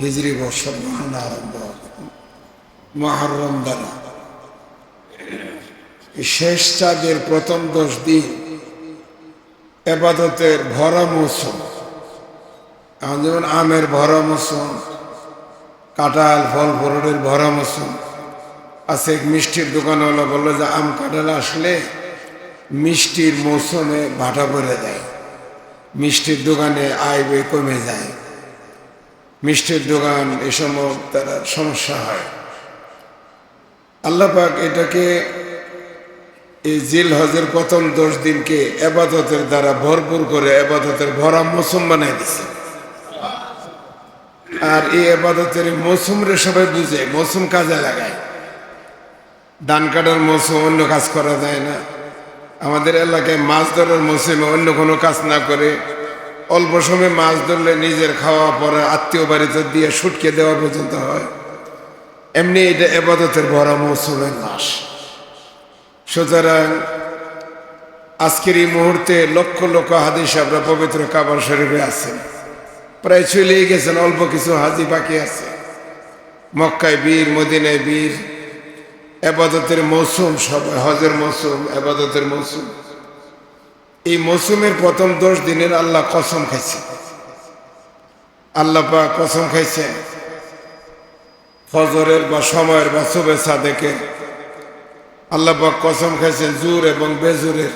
হিজরি বর্ষর গণনা আরম্ভ হবে মুহররম দ্বারা। শেষ চাঁদের প্রথম 10 দিন ইবাদতের ভরা মৌসুম। যেমন আমের ভরা মৌসুম, কাঁঠাল ফল ফ্রুটের ভরা মৌসুম আছে। এক মিষ্টির দোকানওয়ালা বললো যে আম কাঁঠাল আসলে মিষ্টির মৌসুমে ভাটা পড়ে যায়, মিষ্টির দোকানে আয় ব্যয় কমে যায়, মিষ্টির দোকান এ সময় তারা সমস্যা হয়। আল্লাহ পাক এটাকে এই জিলহজের প্রথম 10 দিনকে ইবাদতের দ্বারা ভরপুর করে ইবাদতের ভরা মৌসুম বানাই দিছে। আর এই ইবাদতের মৌসুমরে সবাই বুঝে, মৌসুম কাজে লাগায়। ধান কাটার মৌসুম, অন্য কাজ করা যায় না। আমাদের এলাকায় মাছ ধরার মৌসুমে অন্য কোনো কাজ না করে অল্প সময় মাছ ধরলে নিজের খাওয়া পরে আত্মীয় বাড়িতে দিয়ে শুটকে দেওয়া পর্যন্ত হয়। এমনি এটা ইবাদতের ভরা মৌসুমের মাস। সুতরাং আজকের এই মুহূর্তে লক্ষ লক্ষ হাজি সাহেবরা পবিত্র কাবা শরীফে আছেন, প্রায় চলেই গেছেন, অল্প কিছু হাজি বাকি আছে। মক্কায় বীর, মদিনায় বীর। ইবাদতের মৌসুম, সবাই হজের মৌসুম, ইবাদতের মৌসুম। এই মৌসুমের প্রথম 10 দিনের আল্লাহ কসম খাইছে। আল্লাহ পাক কসম খাইছে ফজরের বা সময়ের বা সুবে সাদেকের। আল্লাহ পাক কসম খাইছেন জুর এবং বেজুরের।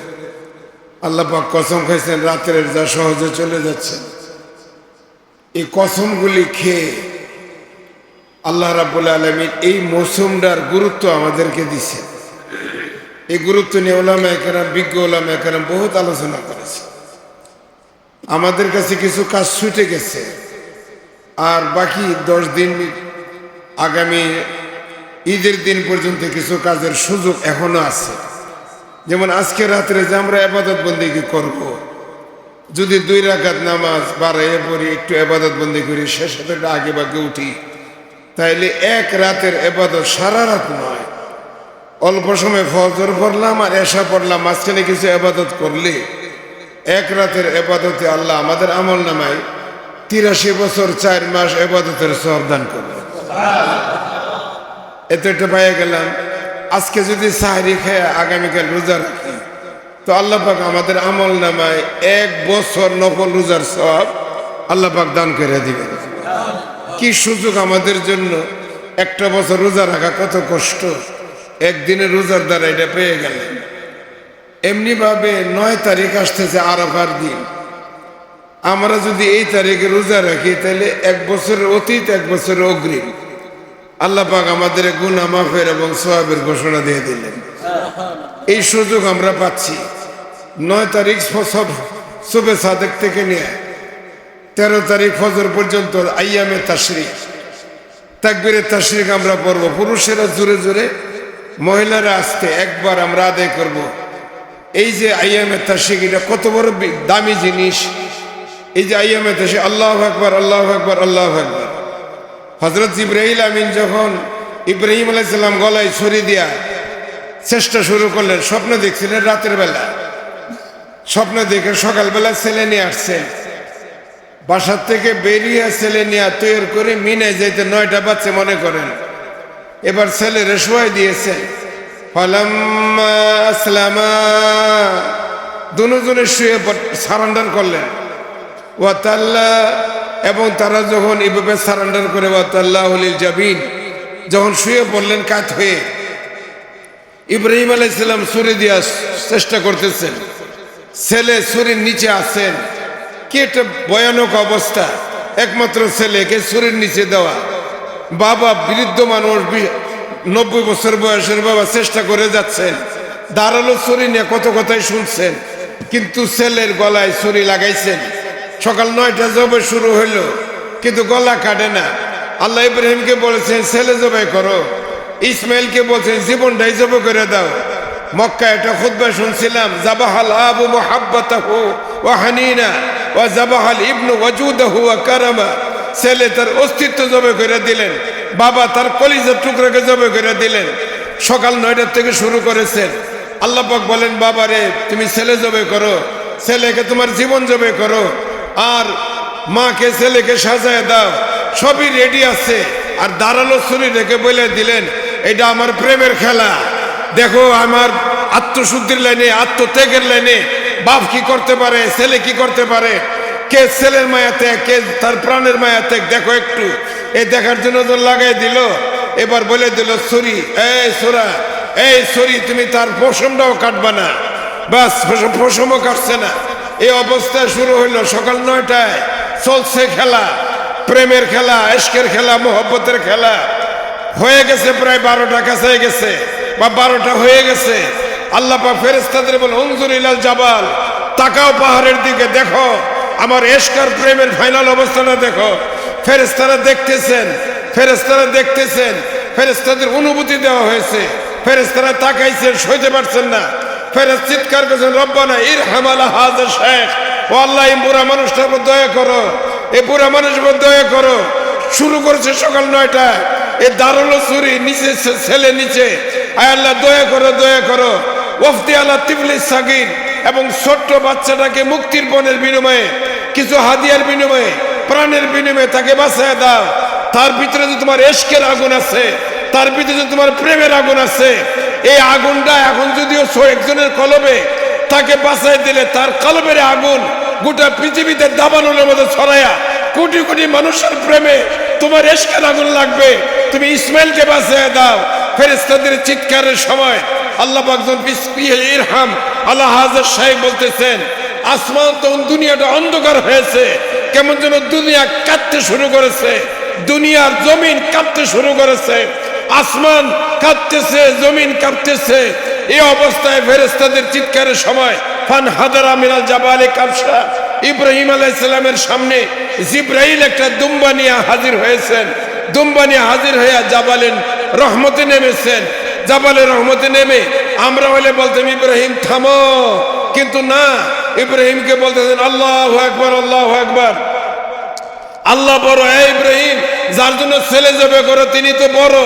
আল্লাহ পাক কসম খাইছেন রাতের, যা সহজে চলে যাচ্ছে। এই কসমগুলি খেয়ে আল্লাহ রাব্বুল আলামিন এই মৌসুমটার গুরুত্ব আমাদেরকে দিছে। এই গুরুত্ব নিয়ে ওলামায়ে কেরাম, বিজ্ঞ ওলামায়ে কেরাম বহুত আলোচনা করেছে। আমাদের কাছে কিছু কাজ ছুটে গেছে, আর বাকি 10 দিন আগামী ঈদের দিন পর্যন্ত কিছু কাজের সুযোগ এখনো আছে। যেমন আজকে রাত্রে যে আমরা ইবাদত বন্দেগী করব, যদি 2 রাকাত নামাজ বাড়াইয়ে পড়ি, একটু ইবাদত বন্দেগী করি, শেষে থেকে আগে বাগে উঠি, তাইলে এক রাতের ইবাদত সারা রাত নয়। অল্প সময় ফজর পড়লাম আর এশা পড়লাম, মাঝখানে কিছু ইবাদত করলে এক রাতের ইবাদতে আল্লাহ আমাদের আমল নামায় 83 বছর 4 মাস ইবাদতের সওয়াব দান করবে। এত একটা পাইয়া গেলাম। আজকে যদি সাহরি খেয়ে আগামীকাল রোজা রাখি, তো আল্লাহ পাক আমাদের আমল নামায় 1 বছর নফল রোজার সওয়াব আল্লাহ পাক দান করে দিবেন। কি সুযোগ আমাদের জন্য! একটা বছর রোজা রাখা কত কষ্ট, একদিনের রোজার দ্বারা এটা পেয়ে গেলেন। এমনি ভাবে 9 তারিখ আসতেছে আরাফার দিন। আমরা যদি এই তারিখে রোজা রাখি, তাহলে 1 বছরের অতীত, 1 বছরের অগ্রিম আল্লাহ পাক আমাদের গুনাহ মাফের এবং সওয়াবের ঘোষণা দিয়ে দিলেন। এই সুযোগ আমরা পাচ্ছি। 9 তারিখ সুবে সাদেক থেকে নিয়ে 13 তারিখ ফজর পর্যন্ত আইয়ামে তাশরিক, তাকবীরে তাশরিক আমরা পড়ব। পুরুষেরা জোরে জোরে, মহিলারা আস্তে, একবার আমরা আদায় করব। এই যে আইয়ামে তাশরিক, এটা কত বড় দামি জিনিস! এই যে আইয়ামে তাশরিক, আল্লাহু আকবার, আল্লাহু আকবার, আল্লাহু আকবার। হযরত জিবরাইল আমিন যখন ইব্রাহিম আলাইহিস সালাম গলায় ছুরি দিয়া চেষ্টা শুরু করলেন, স্বপ্ন দেখছিলেন রাতের বেলা। স্বপ্ন দেখে সকালবেলা ছেলে নিয়ে আসছেন, বাসার থেকে বেরিয়ে ছেলে নিয়ে তৈরি করে মিনায় যাইতে 9টা বাজছে মনে করেন। এবার ছেলেরে শোয়াই দিয়েছেন। ফালাম্মা আসলামা, দুজনে শুয়ে সারেন্ডার করলেন। ওয়াতাল্লা, এবং তারা যখন এইভাবে সারেন্ডার করে ওয়াতাল্লাহু লিল জাবিন, যখন শুয়ে পড়লেন কাত হয়ে, ইব্রাহিম আলাইহিস সালাম ছুরি দিয়া চেষ্টা করতেছেন, ছেলে ছুরির নিচে আছেন। কি একটা ভয়ানক অবস্থা! একমাত্র ছেলেকে ছুরির নিচে দেওয়া। বাবা বৃদ্ধ মানুষ, 90 বছর বয়সের বাবা, চেষ্টা করে যাচ্ছেন, দাঁড়ালো ছুরি নিয়ে কত কথাই শুনছেন, কিন্তু ছেলের গলায় ছুরি লাগাইছেন। সকাল 9টা জবে শুরু হইল, কিন্তু গলা কাটে না। আল্লাহ ইব্রাহিমকে বলেছেন ছেলে জবাই করো, ইসমাইলকে বলছেন জীবনটাই জবাই করে দাও। মক্কা একটা খুতবা শুনছিলাম, জাবাহাল আবু মুহাব্বাতাহু ওয়া হানিনা ওয়া জাবাহাল ইবনু ওয়াজুদাহু ওয়া কারামা। ছেলে তার অস্তিত্ব জবাই করে দিলেন, বাবা তার কলিজার টুকরাকে জবাই করে দিলেন। সকাল 9টা থেকে শুরু করেছেন। আল্লাহ পাক বলেন, বাবারে তুমি ছেলে জবাই করো, ছেলেকে তোমার জীবন জবাই করো, আর মাকে ছেলেকে সাজায় দাও। সবই রেডি আছে, আর দাঁড়ালো ছুরি রেখে বলে দিলেন এটা আমার প্রেমের খেলা। দেখো আমার আত্মশুদ্ধির লাইনে, আত্মত্যাগের লাইনে বাপ কি করতে পারে, ছেলে কি করতে পারে, কে ছেলের মায়া ত্যাগ, কে তার প্রাণের মায়া ত্যাগ, দেখো একটু। এই দেখার জন্য তো লাগাই দিল। এবার বলে দিল ছুরি, এই ছোরা, এই ছুরি তুমি তার পশমটাও কাটবা না। বাস পশমও কাটছে না। এই অবস্থায় শুরু হইল সকাল 9টায়। চলছে খেলা, প্রেমের খেলা, ইশকের খেলা, মোহব্বতের খেলা। হয়ে গেছে প্রায় 12টা কাছে গেছে, বা 12টা হয়ে গেছে। আল্লাহ পাক ফেরেশতাদের বলে উনজুর ইলাল জাবাল, তাকাও পাহাড়ের দিকে, দেখো আমার ইশকার প্রেমের ফাইনাল অবস্থাটা দেখো। ফেরেশতারা দেখতেছেন, ফেরেশতারা দেখতেছেন, ফেরেশতাদের অনুভূতি দেওয়া হয়েছে। ফেরেশতারা তাকাইছেন, সইতে পারছেন না। ফেরেশতা চিৎকার করছেন, রব্বানা ইরহাম আলা হাযা শাইখ, ও আল্লাহ এই বুড়া মানুষটার উপর দয়া করো, এই বুড়া মানুষের উপর দয়া করো। শুরু করেছে সকাল 9টায়। এই দাঁড়ালো ছুরি, নিচে ছেলে নিচে, আয় আল্লাহ দয়া করো, দয়া করো। ওফতি আলা তিবলিস সাগীর, এবং ছোট্ট বাচ্চাটাকে মুক্তির পণের বিনিময়ে, কিছু হাদিয়ার বিনিময়ে, প্রাণের বিনিময়ে তাকে বাঁচায় দাও। তার ভিতরে যে তোমার ইশকের আগুন আছে, তার ভিতরে যে তোমার প্রেমের আগুন আছে, এই আগুনটা এখন যদিও একজনের কলবে, তাকে বাঁচাই দিলে তার কলবের আগুন গোটা পৃথিবীতে দাবানলের মধ্যে ছড়ায়া কোটি কোটি মানুষের প্রেমে তোমার ইশকের আগুন লাগবে। তুমি ইসমাইলকে বাঁচায় দাও। ফেরেশতাদের চিৎকারের সময় আল্লাহ পাক ইরহাম আলা হাযা শাইখ বলতেছেন, আসমান তো দুনিয়াটা অন্ধকার হয়েছে, কেমন যেন দুনিয়া কাঁপতে শুরু করেছে, দুনিয়ার জমিন কাঁপতে শুরু করেছে, আসমান কাঁপতেছে, জমিন কাঁপতেছে। এই অবস্থায় ফেরেশতাদের চিৎকারের সময় ফান হাদারা মিনাল জাবালে কাবসা, ইব্রাহিম আলাইহিস সালামের সামনে জিবরাইল একটা দুম্বা নিয়ে হাজির হয়েছেন। দুম্বা নিয়ে হাজির হয়ে জাবালে রহমতে নেমেছেন। জাবালে রহমতে নেমে আমরা হলে বলতাম ইব্রাহিম থামো, কিন্তু না, ইব্রাহিমকে বলতেছেন আল্লাহু আকবার, আল্লাহু আকবার, আল্লাহ বড়। এই ইব্রাহিম, যার জন্য ছেলে জবে করো তিনি তো বড়।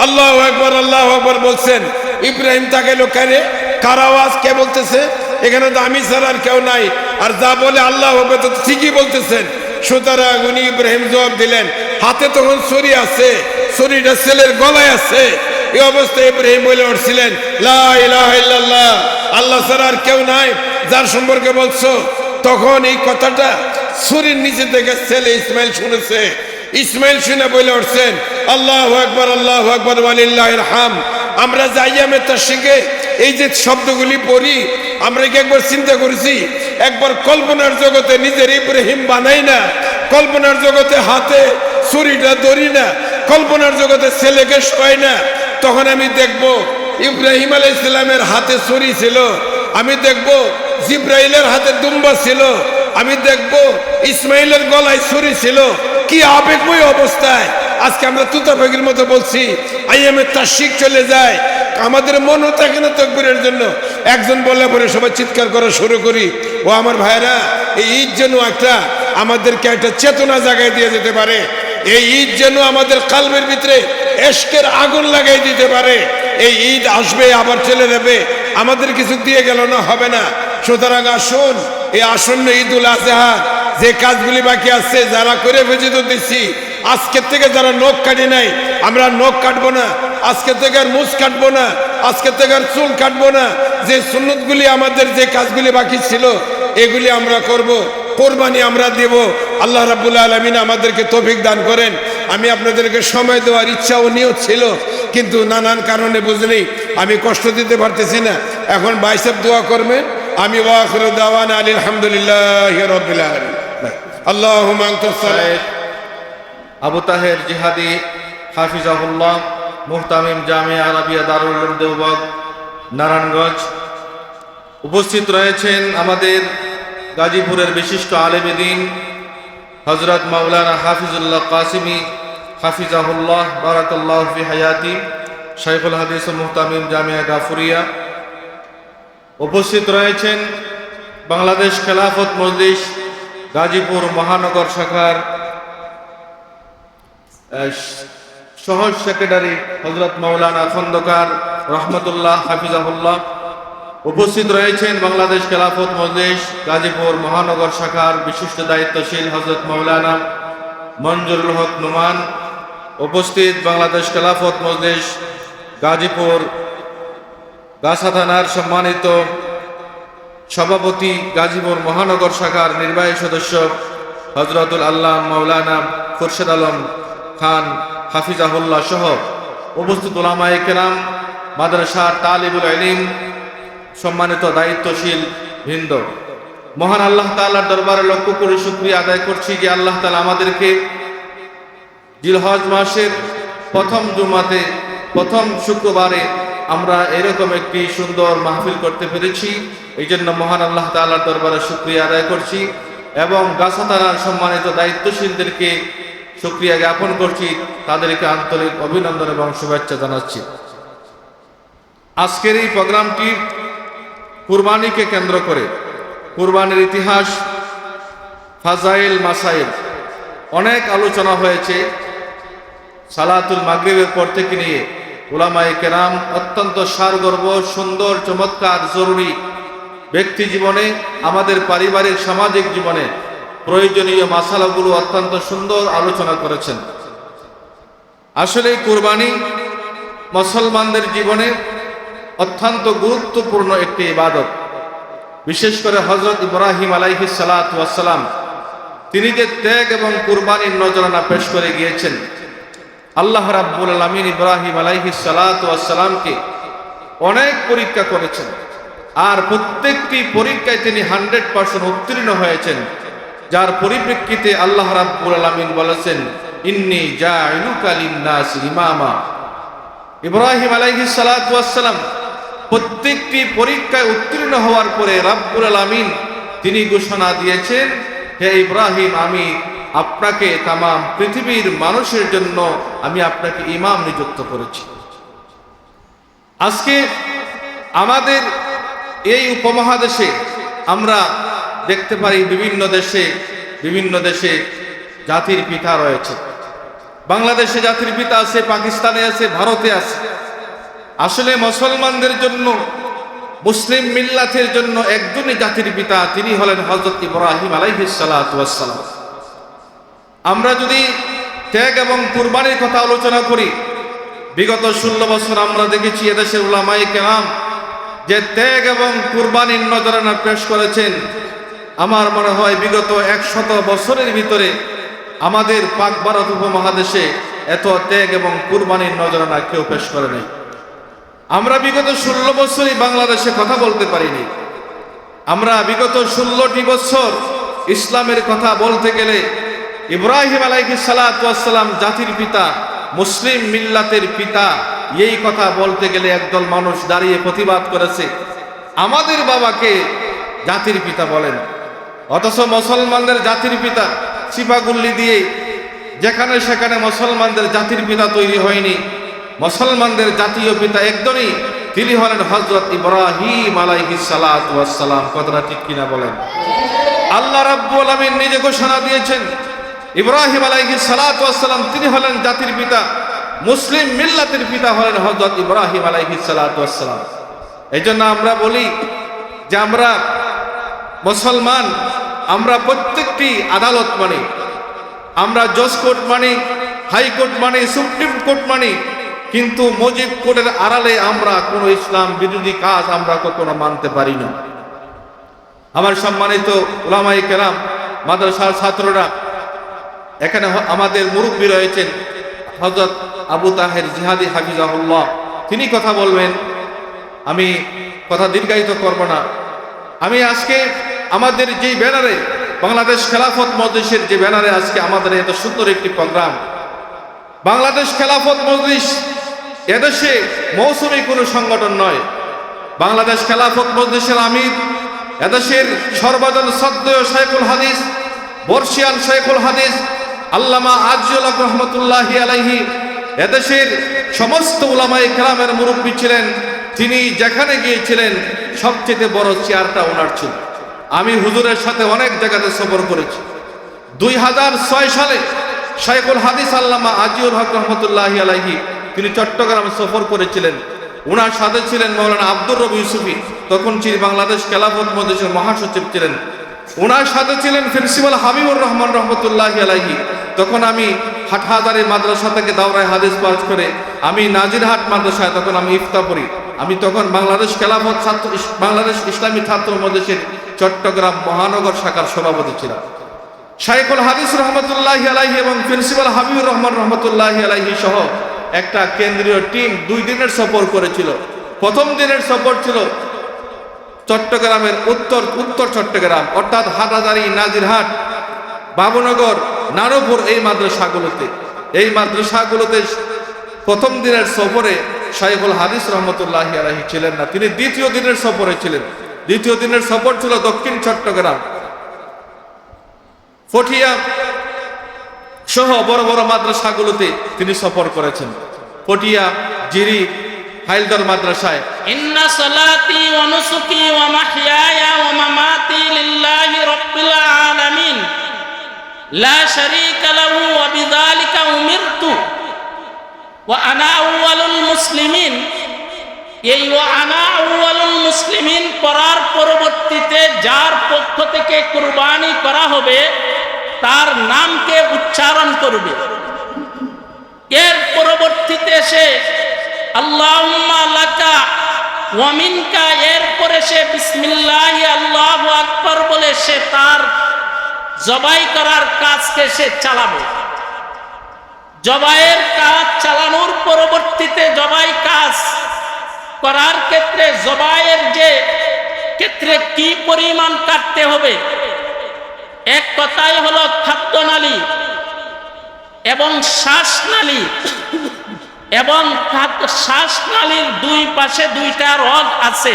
আল্লাহু আকবার, আল্লাহু আকবার বলছেন। ইব্রাহিম তাকাইলো, কারে, কার আওয়াজ, কে বলতেছে? এখানে তো আমি ছাড়া আর কেউ নাই, আর যা বলে আল্লাহ হবে তো ঠিকই বলতেছেন। সুতরাং উনি ইব্রাহিম জবাব দিলেন, হাতে তখন ছুরি আছে, ছুরিটা ছেলের গলায় আছে। এই অবস্থায় ইব্রাহিম বলে উঠছিলেন, লা ইলাহা ইল্লাল্লাহ, আল্লাহ ছাড়া আর কেউ নাই যার সম্পর্কে বলছো। তখন এই কথাটা ছুরির নিচে থেকে ছেলে ইসমাইল শুনেছে। ইসমাইল শুনে বলে উঠছেন, আল্লাহু আকবার, আল্লাহু আকবার, ওয়ালিল্লাহিল হামদ। আমরা যাইয়ামে তাশরিকে এই যে শব্দগুলি পড়ি, আমরা কি একবার চিন্তা করেছি? একবার কল্পনার জগতে নিজের ইব্রাহিম বানাই না, কল্পনার জগতে হাতে ছুরিটা ধরি না, কল্পনার জগতে ছেলেকে শোয় না। তখন আমি দেখব ইব্রাহিম আলাইহিস সালামের হাতে ছুরি ছিল, আমি দেখব জিবরাইলের হাতে দুম্বা ছিল, আমি দেখব ইসমাইলের গলায় ছুরি ছিল। কি আবেগময় অবস্থায় আজকে আমরা তুতাপাখির মতো বলছি, আইয়ামে তাশরিক চলে যায়, আমাদের মনও থাকে না তাকবীরের জন্য। একজন বললে পরে সবাই চিৎকার করা শুরু করি। ও আমার ভাইরা, এই ঈদ যেন একটা আমাদেরকে একটা চেতনা জাগায় দিয়ে যেতে পারে। এই ঈদ যেন আমাদের কালবের ভিতরে ইশকের আগুন লাগাই দিতে পারে। এই ঈদ আসবে, আবার চলে যাবে, আমাদের কিছু দিয়ে গেল না, হবে না। সুতরাং আসুন, এই আসন্ন ঈদুল আজহা যে কাজগুলি বাকি আছে, যারা করে ভেজিত দিচ্ছি, আজকের থেকে যারা নখ কাটি নাই, আমরা নখ কাটবো না, আজকে থেকে আর মুছ কাটবো না, আজকে থেকে আর চুল কাটবো না। যে সুন্নতগুলি আমাদের, যে কাজগুলি বাকি ছিল, এগুলি আমরা করব। কোরবানি আমরা দেব। আল্লাহ রাব্বুল আলামিন আমাদেরকে তৌফিক দান করেন। আমি আপনাদেরকে সময় দেওয়ার ইচ্ছা ও নিয়ত ছিল, কিন্তু নানান কারণে বুঝলি আমি কষ্ট দিতে পারতেছি না। এখন বাইসাব দোয়া করবেন। আমি ওয়াখিরু দাওয়ানা আলহামদুলিল্লাহি রাব্বিল আলামিন। আল্লাহুম্মা আনতাস সালাত। আবু তাহের জিহাদি হাফিজাহুল্লাহ, মুহতামিম জামিয়া আরাবিয়া দারুল উলুম দেওবন্দ, নারায়ণগঞ্জ। উপস্থিত রয়েছেন আমাদের গাজীপুরের বিশিষ্ট আলেমে দ্বীন হযরত মাওলানা হাফিজুল্লাহ কাসিমি হাফিজাহুল্লাহ, বারাকাল্লাহু ফি হায়াতি, শাইখুল হাদিস ও মুহতামিম জামিয়া গাফুরিয়া। উপস্থিত রয়েছেন বাংলাদেশ খেলাফত মজলিস গাজীপুর মহানগর শাখার সহ সেক্রেটারি হযরত মাওলানা খন্দকার রহমতুল্লাহ হাফিজাহুল্লাহ। উপস্থিত রয়েছেন বাংলাদেশ খেলাফত মজলিস গাজীপুর মহানগর শাখার বিশিষ্ট দায়িত্বশীল হযরত মাওলানা মঞ্জুরুল হক নুমান, উপস্থিত বাংলাদেশ খেলাফত মজলিস গাজীপুর গাছা থানার সম্মানিত সভাপতি, গাজীপুর মহানগর শাখার নির্বাহী সদস্য হজরতুল আল্লাহ মাওলানা খুরশেদ আলম খান হাফিজাহুল্লাহ সহ উপস্থিত উলামায়ে কেরাম, মাদ্রাসার তালিবুল ইলম, সম্মানিত দায়িত্বশীল বৃন্দ, মহান আল্লাহ তাআলার দরবারে লক্ষ কোটি শুকরিয়া আদায় করছি যে আল্লাহ তাআলা আমাদেরকে জিলহজ মাসের প্রথম জুমাতে, প্রথম শুক্রবারে আমরা এরকম একটি সুন্দর মাহফিল করতে পেরেছি। এই জন্য মহান আল্লাহ তাআলার দরবারে শুকরিয়া আদায় করছি এবং গাছা থানার সম্মানিত দায়িত্বশীলদেরকে শুকরিয়া জ্ঞাপন করছি, তাদেরকে আন্তরিক অভিনন্দন এবং শুভেচ্ছা জানাচ্ছি। আজকের এই প্রোগ্রামটি কুরবানিকে কেন্দ্র করে, কুরবানির ইতিহাস, ফাজাইল মাসাইল অনেক আলোচনা হয়েছে। সালাতুল মাগরিবের পর থেকে নিয়ে উলামায়ে কেরাম অত্যন্ত সারগর্ভ, সুন্দর, চমৎকার, জরুরি ব্যক্তি জীবনে, আমাদের পারিবারিক সামাজিক জীবনে প্রয়োজনীয় মাসালাগুলো অত্যন্ত সুন্দর আলোচনা করেছেন। আসলে কুরবানি মুসলমানদের জীবনে অত্যন্ত গুরুত্বপূর্ণ একটি ইবাদত। বিশেষ করে হযরত ইব্রাহিম আলাইহিস সালাতু ওয়াস সালাম তিনি যে ত্যাগ এবং কুরবানির নজরানা পেশ করে গিয়েছেন, আল্লাহ রাব্বুল আলামিন ইব্রাহিম আলাইহিস সালাতু ওয়াস সালামকে অনেক পরীক্ষা করেছেন, আর প্রত্যেকটি পরীক্ষায় তিনি 100% উত্তীর্ণ হয়েছেন, যার পরিপ্রেক্ষিতে আল্লাহ রাব্বুল আলামিন বলেছেন, ইন্নী জাইলুকা লিন-নাসি ইমামা। ইব্রাহিম আলাইহিস সালাতু ওয়াস সালাম প্রত্যেকটি পরীক্ষায় উত্তীর্ণ হওয়ার পরে রাব্বুল আলামিন তিনি ঘোষণা দিয়েছেন, হে ইব্রাহিম, আমি আপনাকে তামাম পৃথিবীর মানুষের জন্য আমি আপনাকে ইমাম নিযুক্ত করেছি। আজকে আমাদের এই উপমহাদেশে আমরা দেখতে পারি বিভিন্ন দেশে জাতির পিতা রয়েছে। বাংলাদেশে জাতির পিতা আছে, পাকিস্তানে আছে, ভারতে আছে। আসলে মুসলমানদের জন্য, মুসলিম মিল্লাতের জন্য একজনই জাতির পিতা, তিনি হলেন হযরত ইব্রাহিম আলাইহিস সালাতু ওয়াস সালাম। আমরা যদি ত্যাগ এবং কুরবানির কথা আলোচনা করি, বিগত 16 বছর আমরা দেখেছি এদেশের উলামায়ে কেরাম যে ত্যাগ এবং কুরবানির নজরানা পেশ করেছেন। আমার মনে হয় বিগত 100 বছরের ভিতরে আমাদের পাক ভারত উপমহাদেশে এত ত্যাগ এবং কুরবানির নজরানা কেউ পেশ করে নাই। আমরা বিগত 16 বছরই বাংলাদেশে কথা বলতে পারিনি। আমরা বিগত 16টি বছর ইসলামের কথা বলতে গেলে ইব্রাহিম আলাইহিস সালাতু ওয়াস সালাম জাতির পিতা, মুসলিম মিল্লাতের পিতা, এই কথা বলতে গেলে একদল মানুষ দাঁড়িয়ে প্রতিবাদ করেছে, আমাদের বাবাকে জাতির পিতা বলেন। অথচ মুসলমানদের জাতির পিতা চিপাগুল্লি দিয়ে যেখানে সেখানে মুসলমানদের জাতির পিতা তৈরি হয়নি। মুসলমানদের জাতীয় পিতা একজনই, তিনি হলেন হযরত ইব্রাহিম আলাইহিস সালাতু ওয়াস সালাম। কথাটা ঠিক কিনা বলেন? আল্লাহ রাব্বুল আলামিন নিজে ঘোষণা দিয়েছেন, ইব্রাহিম আলাইহিস সালাতু ওয়াস সালাম তিনি হলেন জাতির পিতা, মুসলিম মিল্লাতের পিতা হলেন হযরত ইব্রাহিম আলাইহিস সালাতু ওয়াস সালাম। এইজন্য আমরা বলি যে আমরা মুসলমান, আমরা প্রত্যেকটি আদালত মানি, আমরা জজ কোর্ট মানি, হাইকোর্ট মানি, সুপ্রিম কোর্ট মানি, কিন্তু মুজিব কোর্টের আড়ালে আমরা কোনো ইসলাম বিরোধী কাজ আমরা কখনো মানতে পারি না। আমার সম্মানিত উলামায়ে কেরাম, মাদ্রাসার ছাত্ররা, এখানে আমাদের মুরব্বী রয়েছেন হযরত আবু তাহের জিহাদি হাফিজাহুল্লাহ, তিনি কথা বলবেন। আমি কথা দীর্ঘায়িত করব না। আমি আজকে আমাদের যেই ব্যানারে, বাংলাদেশ খেলাফত মজলিসের যে ব্যানারে আজকে আমাদের এত সুন্দর একটি প্রোগ্রাম, বাংলাদেশ খেলাফত মজলিস এদেশে মৌসুমী কোনো সংগঠন নয়। বাংলাদেশ খেলাফত মজলিসের আমির, এদেশের সর্বজন শ্রদ্ধেয় শাইখুল হাদিস, বর্ষিয়ান শাইখুল হাদিস আল্লামা আজিজুল হক রহমতুল্লাহি আলাইহি, এদেশের সমস্ত উলামায়ে কেরামের মুরব্বী ছিলেন। তিনি যেখানে গিয়েছিলেন সবচেয়ে বড় চেয়ারটা ওনার ছিল। আমি হুজুরের সাথে অনেক জায়গাতে সফর করেছি। 2006 সালে শাইখুল হাদিস আল্লামা আজিজুল হক রহমতুল্লাহি আলাইহি তিনি চট্টগ্রাম সফর করেছিলেন। ওনার সাথে ছিলেন মাওলানা আব্দুর রবি ইউসুফি, তখন তিনি বাংলাদেশ খেলাফত মজলিসের মহাসচিব ছিলেন। ওনার সাথে ছিলেন প্রিন্সিপাল হাবিবুর রহমান রহমতুল্লাহি আলাইহি। তখন আমি হাটহাজারী মাদ্রাসা থেকে দাওরায় হাদিস পাস করে আমি নাজিরহাট মাদ্রাসায় তখন আমি ইফতা পড়ি। আমি তখন বাংলাদেশ খেলাফত ছাত্র বাংলাদেশ ইসলামী ছাত্র মজলিসের চট্টগ্রাম মহানগর শাখার সভাপতি ছিলাম। শাইখুল হাদিস রহমতুল্লাহি আলাইহি এবং প্রিন্সিপাল হাবিবুর রহমান রহমতুল্লাহি আলাইহি সহ একটা কেন্দ্রীয় টিম 2 দিনের সফর করেছিল। প্রথম দিনের সফর ছিল চট্টগ্রামের উত্তর চট্টগ্রাম, অর্থাৎ হাটহাজারী, নাজিরহাট, বাবুনগর, নারপুর, এই মাদ্রাসাগুলোতে প্রথম দিনের সফরে শাইখুল হাদিস রহমতুল্লাহি আলাইহি ছিলেন না, তিনি দ্বিতীয় দিনের সফরে ছিলেন। দ্বিতীয় দিনের সফর ছিল দক্ষিণ চট্টগ্রাম, ফটিয়া সহ বড় বড় মাদ্রাসাগুলোতে তিনি সফর করেছেন। ফটিয়া, জিরি, হাইলদর মাদ্রাসায় ইন্না সালাতি ওয়া নুসুকি ওয়া মাহইয়ায়া ওয়া মামাতি লিল্লাহি রাব্বিল আলামিন লা শারীকা লাহু ওয়া বিযালিকা উমিরতু ওয়া আনা আউয়ালুল মুসলিমিন। এই ওয়া আনা আউয়ালুল মুসলিমিন পড়ার পরবর্তীতে যার পক্ষ থেকে কুরবানি করা হবে তার নামকে উচ্চারণ করবে। এর পরবর্তীতে সে আল্লাহুম্মা লাকা ওয়া মিনকা, এরপরে সে বিসমিল্লাহি আল্লাহু আকবার বলে সে তার জবাই করার কাজকে সে চালাবে। জবাইয়ের কাজ চালানোর পরবর্তীতে জবাই কাজ করার ক্ষেত্রে জবাইয়ের যে ক্ষেত্রে কি পরিমাণ কাটতে হবে, এক কথাই হলো খাদ্যনালী এবং শ্বাসনালী, এবং শ্বাসনালীর 2 পাশে 2টা রগ আছে।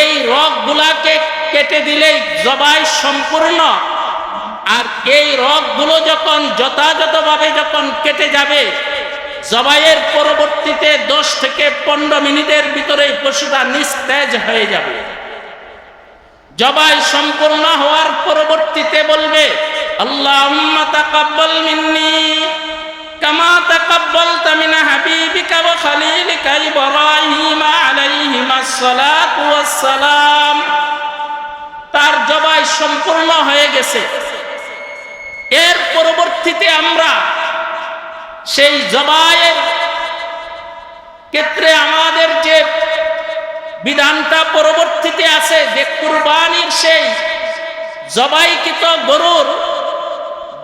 এই রগগুলাকে কেটে দিলেই জবাই সম্পূর্ণ। আর এই রগগুলো যখন যথাযথভাবে যখন কেটে যাবে, জবাইয়ের পরবর্তীতে 10 থেকে 15 মিনিটের ভিতরে পশুটা নিস্তেজ হয়ে যাবে। জবাই সম্পূর্ণ হওয়ার পরবর্তীতে বলবে আল্লাহুম্মা তাকাব্বাল মিন্নি কামা তাকাব্বালতা মিন হাবিবিকা ওয়া খলিলিকা ইব্রাহিম আলাইহিমাস সালাতু ওয়াস সালাম। তার জবাই সম্পূর্ণ হয়ে গেছে। এর পরবর্তীতে আমরা সেই জবাইয়ের ক্ষেত্রে আমাদের যে বিধানটা পরবর্তীতে আছে যে কুরবানির সেই জবাইকৃত গরুর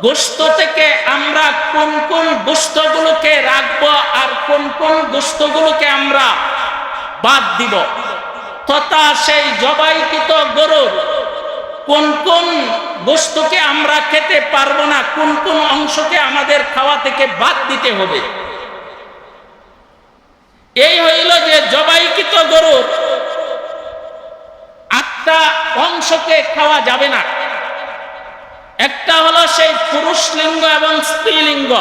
গোশত থেকে আমরা কোন কোন গোশতগুলোকে রাখবো আর কোন কোন গোশতগুলোকে আমরা বাদ দিব, তথা সেই জবাইকৃত গরুর কোন কোন গোশতকে আমরা খেতে পারবো না, কোন কোন অংশকে আমাদের খাওয়া থেকে বাদ দিতে হবে। এই হইল যে জবাইকৃত গরুর 8টা অংশকে খাওয়া যাবে না। একটা হলো সেই পুরুষ লিঙ্গ এবং স্ত্রীলিঙ্গ,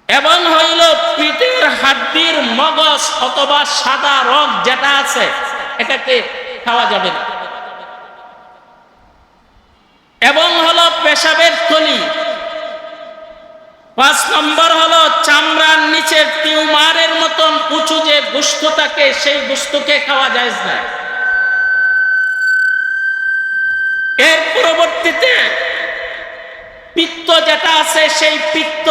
এবং হইল পিঠের হাড্ডির মগজ অথবা সাদা রগ যেটা আছে এটাকে খাওয়া যাবে না, এবং হলো পেশাবের থলি। 5 নম্বর হলো চামড়ার নিচের টিউমারের মতন উঁচু যে গোশত থাকে সেই গোশতকে খাওয়া যায় না। এর পরবর্তীতে পিত্ত যেটা আছে সেই পিত্ত,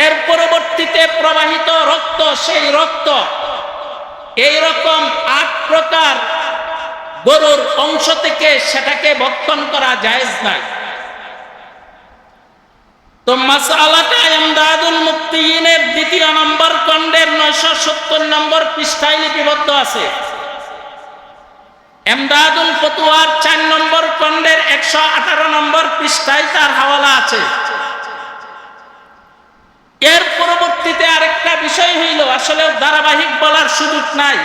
এর পরবর্তীতে প্রবাহিত রক্ত, সেই রক্ত, এই রকম 8 প্রকার গরুর অংশ থেকে সেটাকে ভক্ষণ করা জায়েজ নাই। তো মাসআলাটা ইমদাদুল মুফতিয়িনের 2 নম্বর খণ্ডের 970 নম্বর পৃষ্ঠায় লিপিবদ্ধ আছে। ইমদাদুল ফতুয়ার 4 নম্বর খণ্ডের 118 নম্বর পৃষ্ঠায় তার হাওয়ালা আছে। এর পরবর্তীতে আরেকটা বিষয় হইল, আসলে ধারাবাহিক বলার সুযোগ নাই,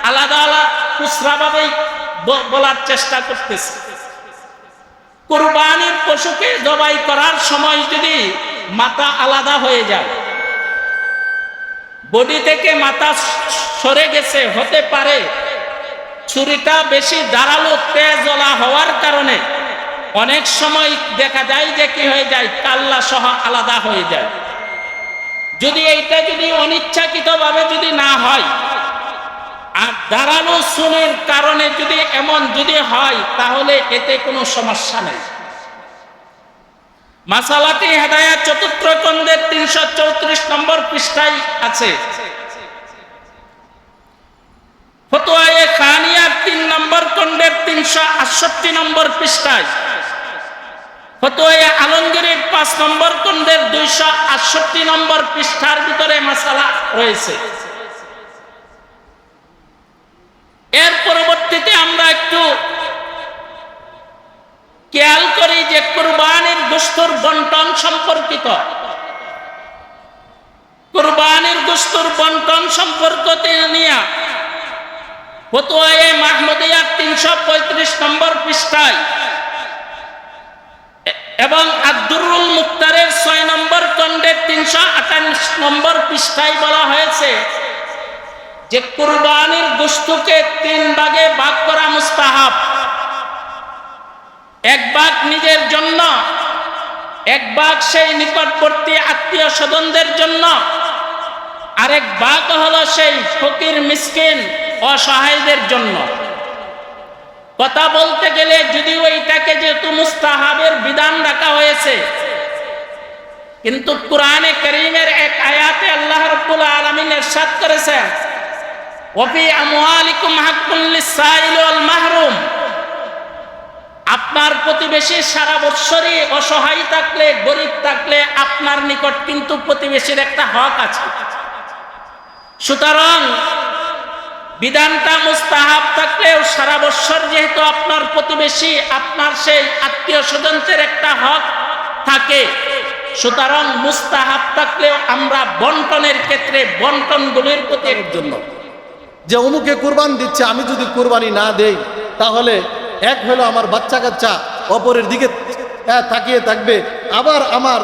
আলাদা আলাদা খুচরাভাবেই বলার চেষ্টা করতেছি। কুরবানির পশুকে জবাই করার সময় যদি মাথা আলাদা হয়ে যায়, বডি থেকে মাথা সরে গেছে, হতে পারে ছুরিটা বেশি ধারালো তেজলা হওয়ার কারণে অনেক সময় দেখা যায় যে কি হয়ে যায়, কাল্লা সহ আলাদা হয়ে যায়। যদি এইটা যদি অনিচ্ছাকৃতভাবে যদি না হয়, আর ধারালো চুলের কারণে যদি এমন যদি হয় তাহলে এতে কোনো সমস্যা নেই। মাসালাতি হেদায়াত চতুর্থ খণ্ডের 334 নম্বর পৃষ্ঠায় আছে। ফতোয়ায়ে খানিয়ার 3 নম্বর খণ্ডের 368 নম্বর পৃষ্ঠায়, ফতোয়ায়ে আলমগীরের 5 নম্বর খণ্ডের 268 নম্বর পৃষ্ঠার ভিতরে মাসালা রয়েছে। এর পরবর্তীতে আমরা একটু খেয়াল করি যে কুরবানির গোশতের বন্টন সম্পর্কিত। কুরবানির গোশতের বন্টন সম্পর্কে নিয়ে ফতোয়ায়ে মাহমুদিয়ার 335 নম্বর পৃষ্ঠায় এবং আদ-দুররুল মুখতারের 6 নম্বর খণ্ডের 358 নম্বর পৃষ্ঠায় বলা হয়েছে যে কুরবানির গোশতকে 3 ভাগে ভাগ করা মুস্তাহাব। এক ভাগ নিজের জন্য, এক ভাগ সেই নিকটবর্তী আত্মীয় স্বজনদের জন্য, আরেক ভাগ হলো সেই ফকির মিসকিন অসহায়দের জন্য। কথা বলতে গেলে যদিও এইটাকে যেহেতু মুস্তাহাবের বিধান রাখা হয়েছে, কিন্তু কুরআনে কারীমের এক আয়াতে আল্লাহ রাব্বুল আলামিন ইরশাদ করেছেন, ওয়াফি আমওয়ালিকুম হাক্কুন লিস-সাইলি ওয়াল মাহরুম। আপনার প্রতিবেশী সারা বৎসরই অসহায় থাকলে, গরিব থাকলে আপনার নিকট কিন্তু প্রতিবেশীর একটা হক আছে। সুতরাং বিধানটা মুস্তাহাব থাকলেও সারা বৎসর যেহেতু আপনার প্রতিবেশী, আপনার সেই আত্মীয় স্বজনদের একটা হক থাকে, সুতরাং মুস্তাহাব থাকলেও আমরা বন্টনের ক্ষেত্রে বন্টনগুলির প্রতি জন্য যে অমুকে কুরবান দিচ্ছে, আমি যদি কুরবানি না দেই তাহলে এক হলো আমার বাচ্চা কাচ্চা অপরের দিকে তাকিয়ে থাকবে, আবার আমার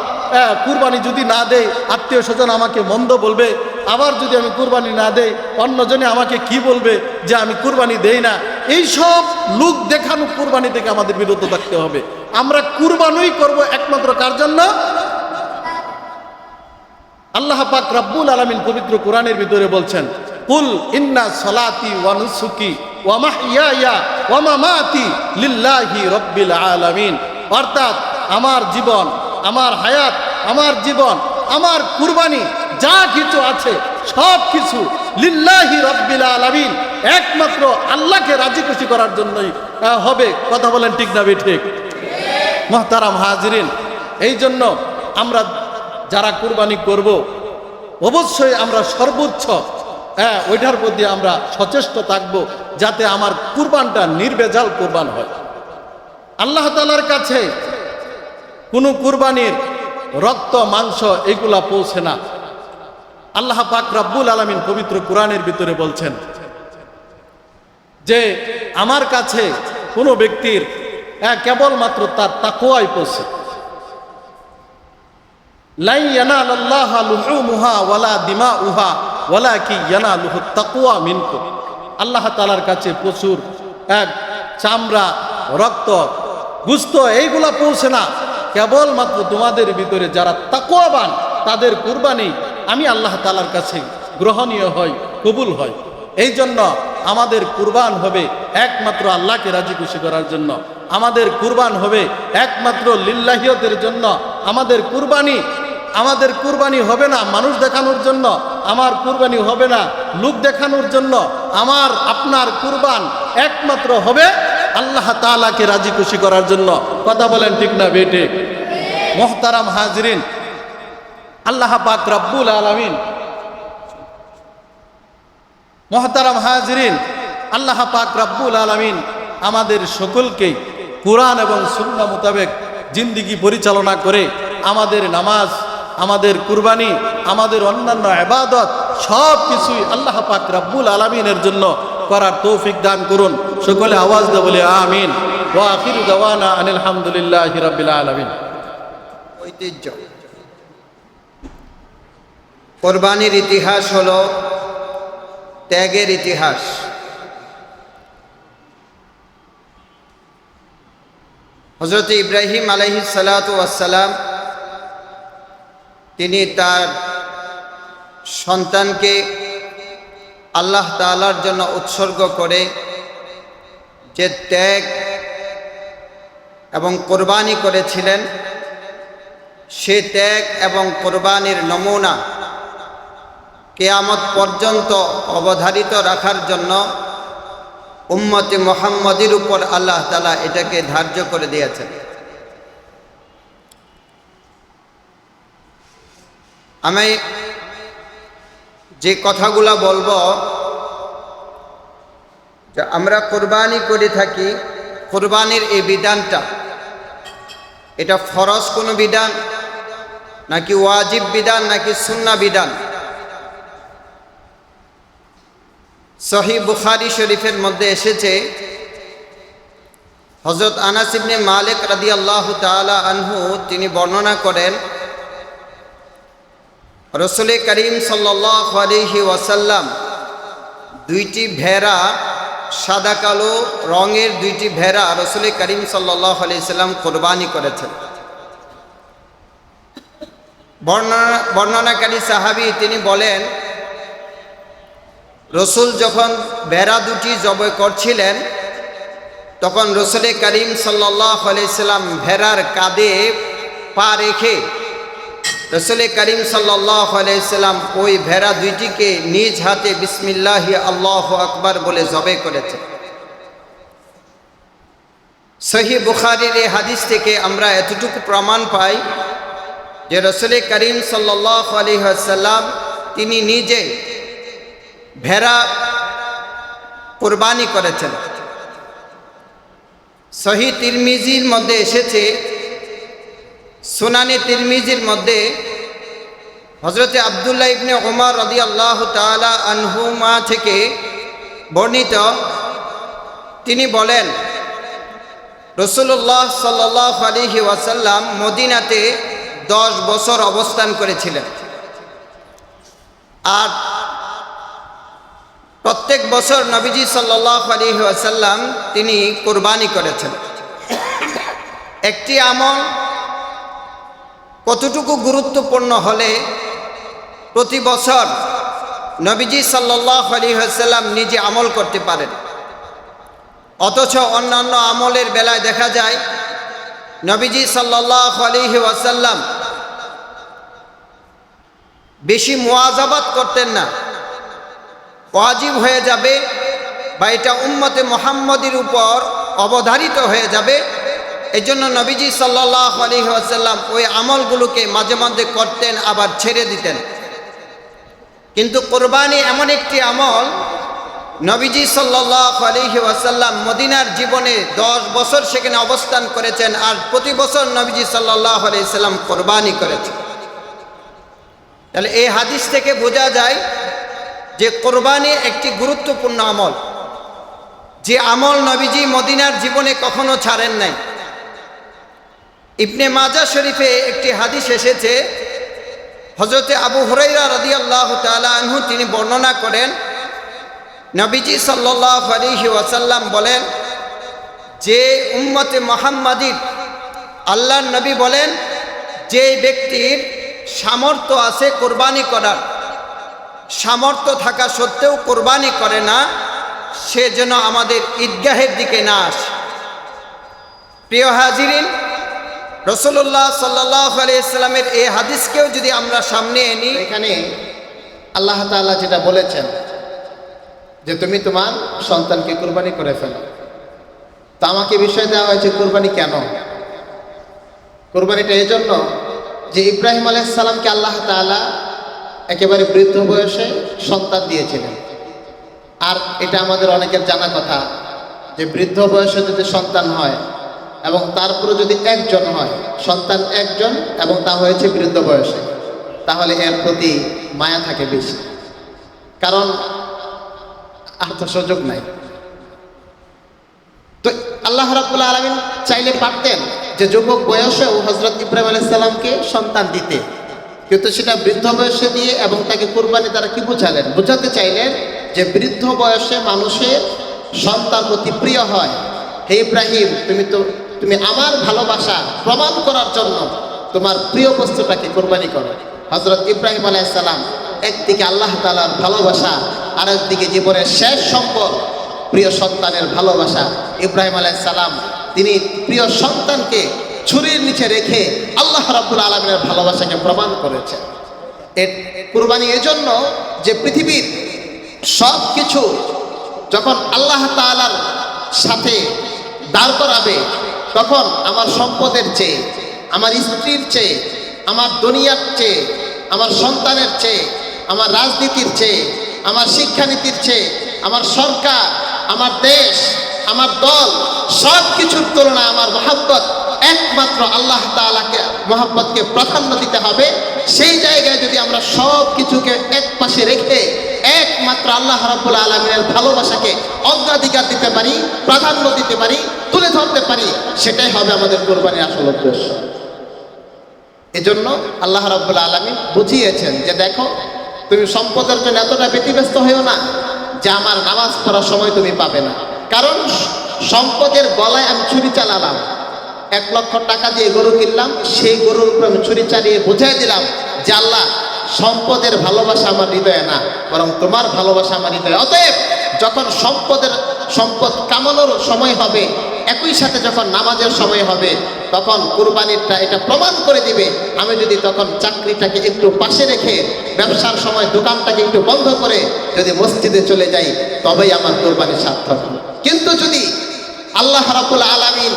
কুরবানি যদি না দেই আত্মীয় স্বজন আমাকে মন্দ বলবে, আবার যদি আমি কুরবানি না দেই অন্যজনে আমাকে কি বলবে যে আমি কুরবানি দেই না। এই সব লোক দেখানো কুরবানি থেকে আমাদের বিরত থাকতে হবে। আমরা কুরবানিই করব একমাত্র কার জন্য? আল্লাহ পাক রব্বুল আলামিন পবিত্র কোরআনের ভিতরে বলছেন, কুল ইন্না সলাতি ওয়া নুসুকি ওয়া মাহইয়ায়া ওয়া মামাতি লিল্লাহি রাব্বিল আলামিন। অর্থাৎ আমার জীবন, আমার হায়াত, আমার জীবন, আমার কুরবানি যা কিছু আছে সব কিছু লিল্লাহি রাব্বিল আলামিন, একমাত্র আল্লাহকে রাজি খুশি করার জন্যই হবে। কথা বলেন ঠিক না ঠিক? মুহতারাম হাজিরিন, এই জন্য আমরা যারা কুরবানি করব অবশ্যই আমরা সর্বোচ্চ ওইটার প্রতি আমরা সচেষ্ট থাকব যাতে আমার কুরবানটা নির্ভেজাল কুরবান হয়। আল্লাহ তাআলার কাছে কোনো কুরবানির রক্ত মাংস এগুলা পৌঁছে না। আল্লাহ পাক রব্বুল আলামিন পবিত্র কোরআনের ভিতরে বলছেন যে আমার কাছে কোনো ব্যক্তির কেবলমাত্র তার তাকওয়াই পৌঁছে। লাই ইয়ানালাল্লাহা লুহুমুহা ওয়ালা দিমাউহা ওয়ালাকি ইয়ানালুহুত তাকওয়া মিনকুম। আল্লাহ তাআলার কাছে প্রচুর চামড়া, রক্ত, গোশত এইগুলা পৌঁছে না, কেবলমাত্র তোমাদের ভিতরে যারা তাকওয়াবান তাদের কুরবানি আমি আল্লাহ তাআলার কাছে গ্রহণীয় হয়, কবুল হয়। এই জন্য আমাদের কুরবান হবে একমাত্র আল্লাহকে রাজি খুশি করার জন্য। আমাদের কুরবান হবে একমাত্র লিল্লাহিয়তের জন্য। আমাদের কুরবানি হবে না মানুষ দেখানোর জন্য, আমার কুরবানি হবে না লোক দেখানোর জন্য। আমার আপনার কুরবান একমাত্র হবে আল্লাহ তাআলাকে রাজি খুশি করার জন্য। কথা বলেন ঠিক না বেটে? মুহতারাম হাজিরিন, আল্লাহ পাক রব্বুল আলামিন, মুহতারাম হাজিরিন, আল্লাহ পাক রব্বুল আলামিন আমাদের সকলকে কুরআন এবং সুন্নাহ মোতাবেক জিন্দেগি পরিচালনা করে আমাদের নামাজ, আমাদের কুরবানি, আমাদের অন্যান্য ইবাদত সব কিছুই আল্লাহ পাক রব্বুল আলামিনের জন্য করার তৌফিক দান করুন। সকলে আওয়াজ দিয়ে বলে আমিন। ওয়া আখিরু দাওয়ানা আনিল হামদুলিল্লাহি রাব্বিল আলামিন। ঐতিহ্য কোরবানির ইতিহাস হলো ত্যাগের ইতিহাস। হযরত ইব্রাহিম আলাইহিস সালাতু ওয়াস সালাম তিনি তার সন্তানকে আল্লাহ তাআলার জন্য উৎসর্গ করে যে ত্যাগ এবং কোরবানি করেছিলেন, সে ত্যাগ এবং কোরবানির নমুনা কিয়ামত পর্যন্ত অবধারিত রাখার জন্য উম্মতে মুহাম্মদের উপর আল্লাহ তাআলা এটাকে ধার্য করে দিয়েছেন। আমি যে কথাগুলো বলবো, যে আমরা কোরবানি করে থাকি, কোরবানির এই বিধানটা এটা ফরজ কোনো বিধান নাকি ওয়াজিব বিধান নাকি সুন্নাহ বিধান? সহিহ বুখারী শরীফের মধ্যে এসেছে, হযরত আনাস ইবনে মালিক রাদিয়াল্লাহু তাআলা আনহু তিনি বর্ণনা করেন, রাসূল করিম সাল্লাল্লাহু আলাইহি ওয়াসাল্লাম দুইটি ভেড়া, সাদা কালো রঙের দুইটি ভেড়া রাসূল করিম সাল্লাল্লাহু আলাইহি সাল্লাম কোরবানি করেছেন। বর্ণনাকারী সাহাবী তিনি বলেন, রসুল যখন ভেড়া দুটি জবাই করছিলেন তখন রাসূল করিম সাল্লাল্লাহু আলাইহি সাল্লাম ভেড়ার কাঁধে পা রেখে রাসূল করিম সাল্লাল্লাহু আলাইহি সাল্লাম ওই ভেড়া দুইটিকে নিজ হাতে বিসমিল্লাহি আল্লাহু আকবার বলে জবাই করেছেন। সহিহ বুখারীর এই হাদিস থেকে আমরা এতটুকু প্রমাণ পাই যে রাসূল করিম সাল্লাল্লাহু আলাইহি ওয়াসাল্লাম তিনি নিজে ভেড়া কুরবানি করেছেন। সহিহ তিরমিজির মধ্যে এসেছে, সুনানে তিরমিজির মধ্যে হযরত আব্দুল্লাহ ইবনে উমর রাদিয়াল্লাহু তাআলা আনহুমা থেকে বর্ণিত, তিনি বলেন রাসূলুল্লাহ সাল্লাল্লাহু আলাইহি ওয়াসাল্লাম মদিনাতে 10 বছর অবস্থান করেছিলেন, আর প্রত্যেক বছর নবীজি সাল্লাল্লাহু আলাইহি ওয়াসাল্লাম তিনি কুরবানি করেছেন। একটি আমল কতটুকু গুরুত্বপূর্ণ হলে প্রতি বছর নবীজি সাল্লাল্লাহু আলাইহি ওয়াসাল্লাম নিজে আমল করতে পারেন, অথচ অন্যান্য আমলের বেলায় দেখা যায় নবীজি সাল্লাল্লাহু আলাইহি ওয়াসাল্লাম বেশি মুয়াজাবাত করতেন না। ওয়াজিব হয়ে যাবে বা এটা উম্মতে মুহাম্মদের উপর অবধারিত হয়ে যাবে, এই জন্য নবীজি সাল্লাল্লাহু আলাইহি ওয়াসাল্লাম ওই আমলগুলোকে মাঝে মাঝে করতেন, আবার ছেড়ে দিতেন। কিন্তু কোরবানি এমন একটি আমল, নবীজি সাল্লাল্লাহু আলাইহি ওয়াসাল্লাম মদিনার জীবনে 10 বছর সেখানে অবস্থান করেছেন, আর প্রতি বছর নবীজি সাল্লাল্লাহু আলাইহি সাল্লাম কোরবানি করেছেন। তাহলে এই হাদিস থেকে বোঝা যায় যে কোরবানি একটি গুরুত্বপূর্ণ আমল, যে আমল নবীজি মদিনার জীবনে কখনো ছাড়েন নাই। ইবনে মাজাহ শরীফে একটি হাদিস এসেছে, হযরত আবু হুরায়রা রাদিয়াল্লাহু তাআলা আনহু তিনি বর্ণনা করেন, নবীজি সাল্লাল্লাহু আলাইহি ওয়াসাল্লাম বলেন যে উম্মতে মুহাম্মাদির, আল্লাহর নবী বলেন যে ব্যক্তির সামর্থ্য আছে কোরবানি করার, সামর্থ্য থাকা সত্ত্বেও কোরবানি করে না, সে যেন আমাদের ঈদগাহের দিকে না আসে। প্রিয় হাজিরিন, রাসূলুল্লাহ সাল্লাল্লাহু আলাইহি সাল্লামের এই হাদিসকেও যদি আমরা সামনে এনি, এখানে আল্লাহ তাআলা যেটা বলেছেন যে তুমি তোমার সন্তানকে কুরবানি করে ফেলো, তো আমাকে বিষয় দেওয়া হয়েছে কুরবানি কেন? কুরবানিটা এই জন্য যে ইব্রাহিম আলাইহিস সালামকে আল্লাহ তাআলা একেবারে বৃদ্ধ বয়সে সন্তান দিয়েছিলেন। আর এটা আমাদের অনেকের জানা কথা যে বৃদ্ধ বয়সে যদি সন্তান হয় এবং তারপরে যদি একজন হয়, সন্তান একজন এবং তা হয়েছে বৃদ্ধ বয়সে, তাহলে এর প্রতি মায়া থাকে বেশি, কারণ আর তো সুযোগ নাই। তো আল্লাহ রাব্বুল আলামিন চাইলে পারতেন যে যুবক বয়সেও হযরত ইব্রাহিম আলাইহিস সালামকে সন্তান দিতে, কিন্তু সেটা বৃদ্ধ বয়সে দিয়ে এবং তাকে কুরবানি দ্বারা কি বুঝালেন? বুঝাতে চাইলেন যে বৃদ্ধ বয়সে মানুষের সন্তান অতি প্রিয় হয়। হে ইব্রাহিম, তুমি আমার ভালোবাসা প্রমাণ করার জন্য তোমার প্রিয় বস্তুটাকে কুরবানি করো। হযরত ইব্রাহিম আলাইহিস সালাম একদিকে আল্লাহ তাআলার ভালোবাসা আর একদিকে জীবনের শেষ সম্পদ প্রিয় সন্তানের ভালোবাসা। ইব্রাহিম আলাইহিস সালাম তিনি প্রিয় সন্তানকে ছুরির নিচে রেখে আল্লাহ রাব্বুল আলামিনের ভালোবাসাকে প্রমাণ করেছেন। কুরবানি এজন্য যে পৃথিবীর সব কিছু যখন আল্লাহ তাআলার সাথে দাঁড় করাবে, তখন আমার সম্পদের চেয়ে, আমার স্ত্রীর চেয়ে, আমার দুনিয়ার চেয়ে, আমার সন্তানের চেয়ে, আমার রাজনীতির চেয়ে, আমার শিক্ষানীতির চেয়ে, আমার সরকার, আমার দেশ, আমার দল, সব কিছুর তুলনায় আমার মহাব্বত একমাত্র আল্লাহ তাআলাকে মহাব্বতকে প্রাধান্য দিতে হবে। সেই জায়গায় যদি আমরা সব কিছুকে এক পাশে রেখে একমাত্র আল্লাহ রাব্বুল আলামিনের ভালোবাসাকে অগ্রাধিকার দিতে পারি, প্রাধান্য দিতে পারি, তুলে ধরতে পারি, সেটাই হবে আমাদের কোরবানির আসল উদ্দেশ্য। এজন্য আল্লাহ রাব্বুল আলামিন বুঝিয়েছেন যে দেখো, তুমি সম্পদের জন্য এতটা ব্যতিব্যস্ত হয়েও না যে আমার নামাজ পড়ার সময় তুমি পাবে না। কারণ সম্পদের গলায় আমি ছুরি চালালাম, 1 লক্ষ টাকা দিয়ে গরু কিনলাম, সেই গরুর উপর আমি ছুরি চালিয়ে বুঝাই দিলাম যে আল্লাহ, সম্পদের ভালোবাসা আমার হৃদয়ে না, বরং তোমার ভালোবাসা আমার হৃদয়ে। অতএব যখন সম্পদ কামানোর সময় হবে, একই সাথে যখন নামাজের সময় হবে, তখন কুরবানিরটা এটা প্রমাণ করে দিবে। আমি যদি তখন চাকরিটাকে একটু পাশে রেখে ব্যবসার সময় দোকানটাকে একটু বন্ধ করে যদি মসজিদে চলে যাই, তবেই আমার কুরবানি সার্থক। কিন্তু যদি আল্লাহ রাব্বুল আলামিন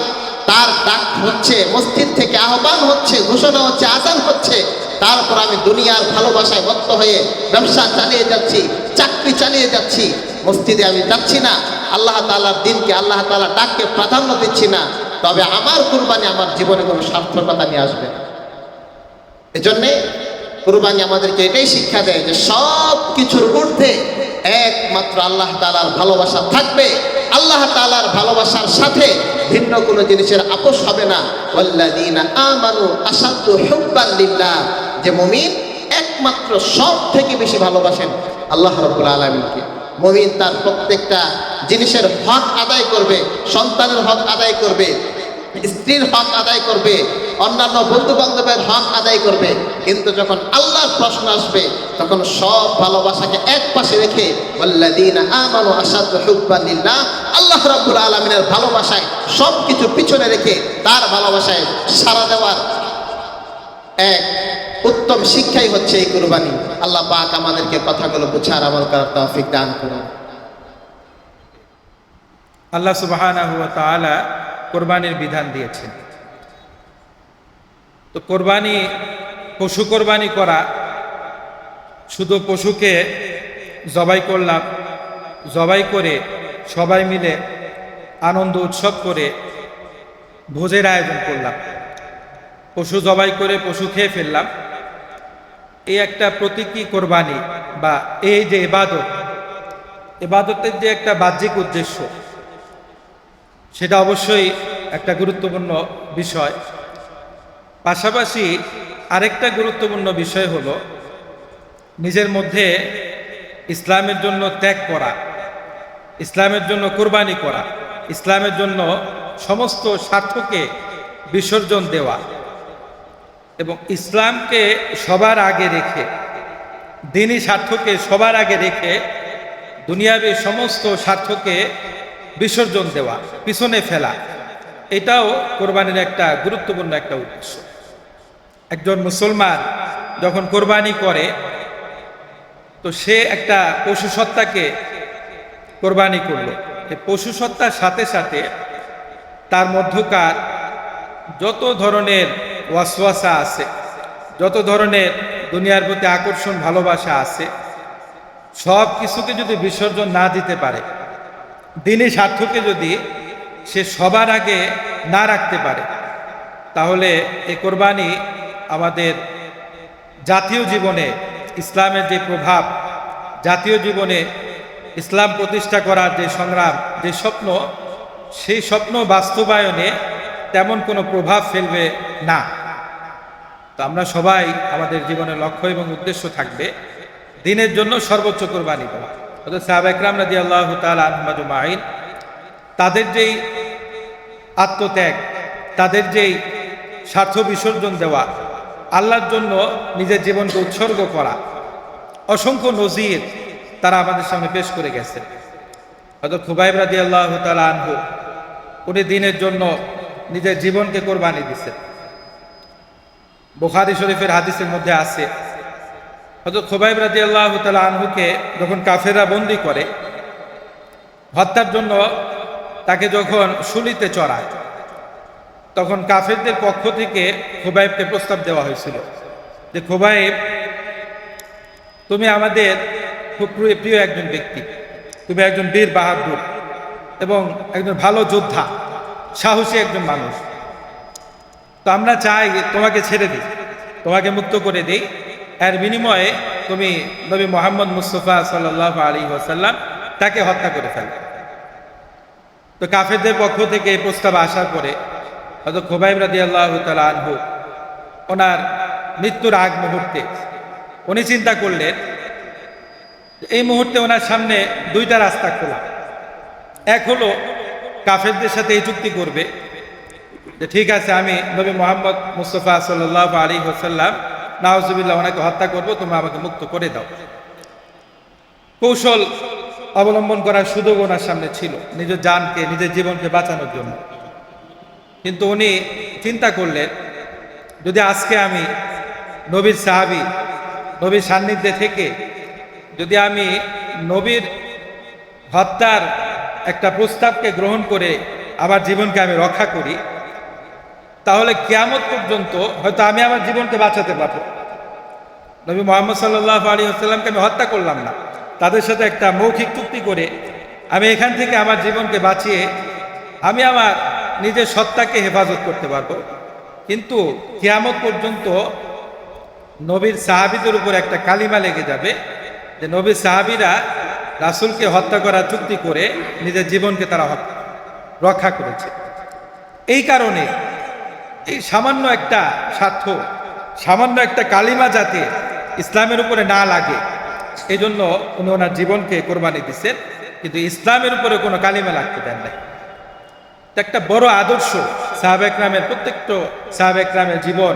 তার ডাক হচ্ছে, মসজিদ থেকে আহ্বান হচ্ছে, ঘোষণা হচ্ছে, আযান হচ্ছে, তারপর আমি দুনিয়ার ভালোবাসায় মত্ত হয়ে ব্যবসা চালিয়ে যাচ্ছি, চাকরি চালিয়ে যাচ্ছি, মসজিদে আমি যাচ্ছি না, আল্লাহ তাআলার দিনকে, আল্লাহ তাআলার ডাককে প্রাধান্য দিচ্ছি না, তবে আমার কুরবানি আমার জীবনে কোনো সার্থকতা নিয়ে আসবে না। এজন্যে কুরবানি আমাদেরকে এটাই শিক্ষা দেয় যে সব কিছুর ঊর্ধ্বে একমাত্র আল্লাহ তাআলার ভালোবাসা থাকবে। আল্লাহ তাআলার ভালোবাসার সাথে ভিন্ন কোনো জিনিসের আপোষ হবে না। ওয়াল্লাযীনা আমানু আশাদ্দু হুব্বান লিল্লাহ, যে মুমিন একমাত্র সব থেকে বেশি ভালোবাসেন আল্লাহ রাব্বুল আলামিনকে। মুমিন তার প্রত্যেকটা জিনিসের হক আদায় করবে, সন্তানের হক আদায় করবে, স্ত্রীর হক আদায় করবে, অন্যান্য বন্ধু বান্ধবের হক আদায় করবে। কিন্তু যখন আল্লাহর প্রশ্ন আসবে, তখন সব ভালোবাসাকে এক পাশে রেখে ওয়াল্লাযীনা আমানু আশাদ্দু হুব্বান লিল্লাহ, আল্লাহ রাব্বুল আলামিনের ভালোবাসায় সব কিছু পিছনে রেখে তার ভালোবাসায় সাড়া দেওয়ার এক উত্তম শিক্ষাই হচ্ছে এই কুরবানি। আল্লাহ পাক আমাদেরকে কথাগুলো বুঝার আমল করার তৌফিক দান করুন। আল্লাহ সুবহানাহু ওয়া তাআলা কোরবানির বিধান দিয়েছেন। তো কোরবানি, পশু কোরবানি করা, শুধু পশুকে জবাই করলাম, জবাই করে সবাই মিলে আনন্দ উৎসব করে ভোজের আয়োজন করলাম, পশু জবাই করে পশু খেয়ে ফেললাম, এই একটা প্রতীকী কোরবানি বা এই যে ইবাদতের যে একটা বাহ্যিক উদ্দেশ্য, সেটা অবশ্যই একটা গুরুত্বপূর্ণ বিষয়। পাশাপাশি আরেকটা গুরুত্বপূর্ণ বিষয় হলো নিজের মধ্যে ইসলামের জন্য ত্যাগ করা, ইসলামের জন্য কোরবানি করা, ইসলামের জন্য সমস্ত স্বার্থকে বিসর্জন দেওয়া এবং ইসলামকে সবার আগে রেখে, দ্বীনি স্বার্থকে সবার আগে রেখে দুনিয়াবী সমস্ত স্বার্থকে বিসর্জন দেওয়া, পিছনে ফেলা, এটাও কোরবানির একটা গুরুত্বপূর্ণ একটা উদ্দেশ্য। একজন মুসলমান যখন কোরবানি করে, তো সে একটা পশু সত্তাকে কোরবানি করলো। এই পশু সত্তার সাথে সাথে তার মধ্যকার যত ধরনের ওয়াসওয়াসা আছে, যত ধরনের দুনিয়ার প্রতি আকর্ষণ, ভালোবাসা আছে, সব কিছুকে যদি বিসর্জন না দিতে পারে, দ্বীনি স্বার্থকে যদি সে সবার আগে না রাখতে পারে, তাহলে এই কোরবানি আমাদের জাতীয় জীবনে ইসলামের যে প্রভাব, জাতীয় জীবনে ইসলাম প্রতিষ্ঠা করার যে সংগ্রাম, যে স্বপ্ন, সেই স্বপ্ন বাস্তবায়নে তেমন কোনো প্রভাব ফেলবে না। তো আমরা সবাই আমাদের জীবনের লক্ষ্য এবং উদ্দেশ্য থাকবে দ্বীনের জন্য সর্বোচ্চ কোরবানি দেওয়া। অর্থাৎ সাহাবা ইকরাম রাদিয়াল্লাহু তাআলা আনহুম আজমাইন, তাদের যেই আত্মত্যাগ, তাদের যেই স্বার্থ বিসর্জন দেওয়া, আল্লাহর জন্য নিজের জীবনকে উৎসর্গ করা, অসংখ্য নজির তারা আমাদের সামনে পেশ করে গেছে। হযরত খুবাইব রাদিয়াল্লাহু তাআলা আনহু উনি দ্বীনের জন্য নিজের জীবনকে কোরবানি দিয়েছেন। বুখারী শরীফের হাদিসের মধ্যে আছে, হযরত খুবাইব রাদিয়াল্লাহু তাআলা আনহুকে যখন কাফেররা বন্দী করে, হত্যার জন্য তাকে যখন শুলিতে চড়ায়, তখন কাফেরদের পক্ষ থেকে খুবাইবকে প্রস্তাব দেওয়া হয়েছিল যে, খুবাইব, তুমি আমাদের খুব প্রিয় একজন ব্যক্তি, তুমি একজন বীর বাহাদুর এবং একজন ভালো যোদ্ধা, সাহসী একজন মানুষ। তো আমরা চাই তোমাকে ছেড়ে দিই, তোমাকে মুক্ত করে দিই, এর বিনিময়ে তুমি নবী মুহাম্মদ মুস্তাফা সাল্লাল্লাহু আলাইহি ওয়াসাল্লাম তাকে হত্যা করে ফেলো। তো কাফেরদের পক্ষ থেকে এই প্রস্তাব আসার পরে হযরত খুবাইব রাদিয়াল্লাহু তাআলা আনহু ওনার মৃত্যুর আগ মুহূর্তে উনি চিন্তা করলেন, এই মুহূর্তে ওনার সামনে দুইটা রাস্তা খোলা। এক হলো কাফেরদের সাথে এই চুক্তি করবে যে ঠিক আছে, আমি নবী মুহাম্মদ মুস্তাফা সাল্লাল্লাহু আলাইহি ওয়াসাল্লাম নাউজুবিল্লাহ ওনাকে হত্যা করব, তুমি আমাকে মুক্ত করে দাও। কৌশল অবলম্বন করার সুযোগ ওনার সামনে ছিল নিজের জানকে, নিজের জীবনকে বাঁচানোর জন্য। কিন্তু উনি চিন্তা করলেন, যদি আজকে আমি নবীর সাহাবী, নবীর সান্নিধ্যে থেকে যদি আমি নবীর হত্যার একটা প্রস্তাবকে গ্রহণ করে আমার জীবনকে আমি রক্ষা করি, তাহলে কিয়ামত পর্যন্ত হয়তো আমি আমার জীবনকে বাঁচাতে পারবো। নবী মুহাম্মদ সাল্লাল্লাহু আলাইহি ওয়াসাল্লামকে আমি হত্যা করলাম না, তাদের সাথে একটা মৌখিক চুক্তি করে আমি এখান থেকে আমার জীবনকে বাঁচিয়ে আমি আমার নিজের সত্তাকে হেফাজত করতে পারবো। কিন্তু কিয়ামত পর্যন্ত নবীর সাহাবীদের উপর একটা কালিমা লেগে যাবে যে নবীর সাহাবীরা রাসূলকে হত্যা করার চুক্তি করে নিজের জীবনকে তারা রক্ষা করেছে। এই কারণে এই সামান্য একটা স্বার্থ, সামান্য একটা কালিমা যাতে ইসলামের উপরে না লাগে, এই জন্য উনি ওনার জীবনকে কোরবানি দিচ্ছেন, কিন্তু ইসলামের উপরে কোনো কালিমা লাগতে দেন নাই। একটা বড় আদর্শ সাহাবা একরামের, প্রত্যেকটা সাহাবা একরামের জীবন